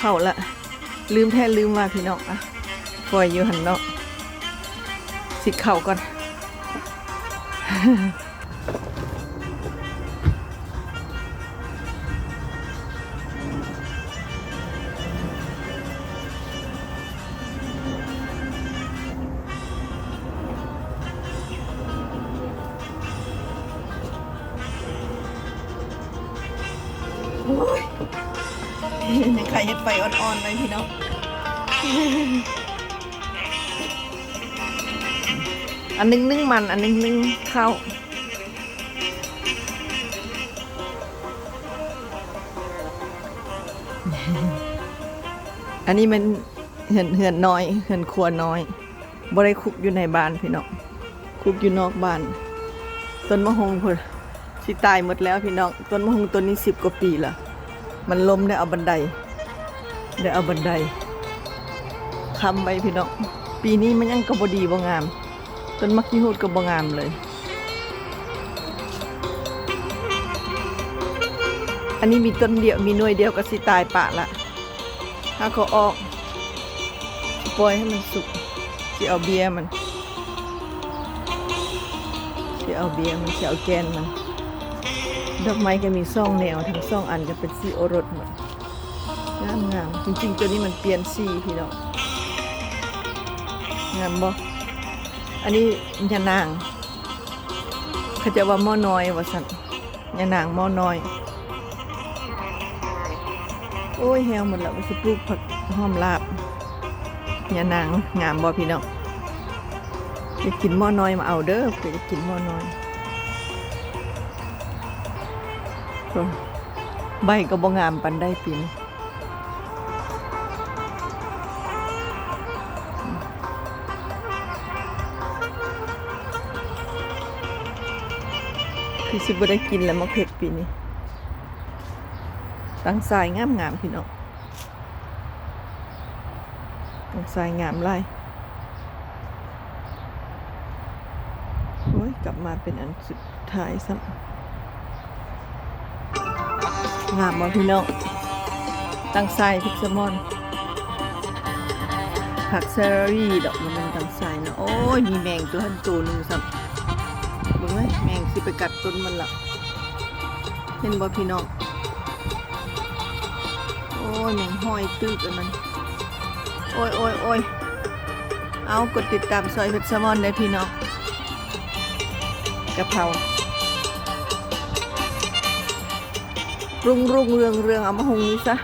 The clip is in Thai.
เข้าละลืมแท้ลืมมาพี่น้องอะปล่อยอยู่หันเนาะสิเข่าก่อนยังใครเห็ดไฟอ่อนๆเลยพี่น้องอันนึงนึ่งมันอันนึงนึ่งข้าวอันนี้มันเหือนน้อยเหือนครัวน้อยบ่ได้คุกอยู่ในบ้านพี่น้องคุกอยู่นอกบ้านต้นมะฮงพุ่นสิตายหมดแล้วพี่น้องต้นมะฮงต้นนี้10 กว่าปีละมันล้มได้เอาบันไดค้ำไว้พี่น้องปีนี้มันยังก็บ่ดีบ่งามต้นมักยี่หูดก็บ่งามเลยอันนี้มีต้นเดียวมีหน่วยเดียวก็สิตายปะละถ้าเขาออกปล่อยให้มันสุกสิเอาเบียร์มันสิเอาแกนมันดอกไม้ก็มีซ่องแนวทั้งซ่องอันก็เป็นสีโอรสหมดงามจริงๆตัวนี้มันเปลี่ยนสีพี่น้องงามบ่อันนี้ยานางเขาจะว่าหม้อน้อยว่าสั่นยานางหม้อน้อยโอ้ยแฮวหมดแล้วว่าสิปลูกผักหอมลาบยานางงามบ่พี่น้องอยากกินหม้อน้อยมาเอาเด้อเพื่อจะกินหม้อน้อยใบก็บ่งามปานได้ปีนี้คือสิบ่ได้กินแล้วมะเขือปีนี้ตั้งสายงามๆพี่น้องตั้งสายงามหลายโอ้ยกลับมาเป็นอันสุดท้ายซ้ำงามบ่พี่น้องตั้งสายพิกซมอนผักเซอรี่ดอกมันตั้งสายนะโอ้ยมีแมงตัวหันตัวนึงซ้ำเบิ่งไหมแมงสิไปกัดต้นมันละเห็นบ่พี่น้องโอ้ยแมงห้อยตึกอันนั้นโอ้ยเอากดติดตามซอยเพชรแซลมอนได้พี่น้องกะเพรารุ่งเรืองเอามาหุงนี้ซะ